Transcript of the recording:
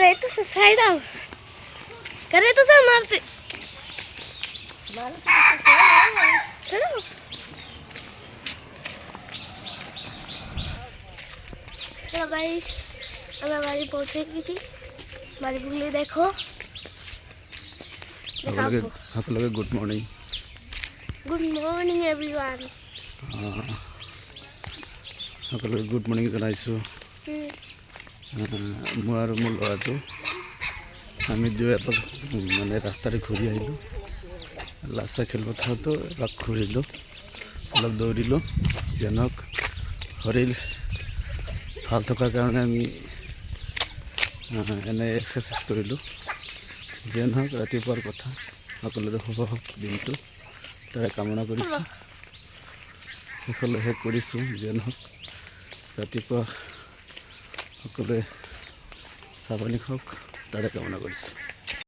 करे तो साइड आओ करे तो से मारते चलो हेलो गाइस আমরা বাড়ি পৌঁছে গেছি বাড়ি বুলে দেখো আপনাকে গুড মর্নিং এভরিওয়ান সকলোকে গুড মৰ্ণিং জনাইছোঁ মই আৰু মোৰ ল'ৰাটো আমি দুয়ো এপাক মানে ৰাস্তাৰে ঘূৰি আহিলোঁ লাচা খেলপথাৰতো এপাক ঘূৰিলোঁ অলপ দৌৰিলোঁ যেনক শৰীৰ ভাল থকাৰ কাৰণে আমি এনে এক্সাৰচাইজ কৰিলোঁ যেন হওক ৰাতিপুৱাৰ কথা সকলোৰে শুভ হওক দিনটো তাৰে কামনা কৰিছোঁ শেষ কৰিছোঁ যেন হওক ৰাতিপুৱা সকলোৱে চাহ পানী খাওক তাৰে কামনা কৰিছোঁ।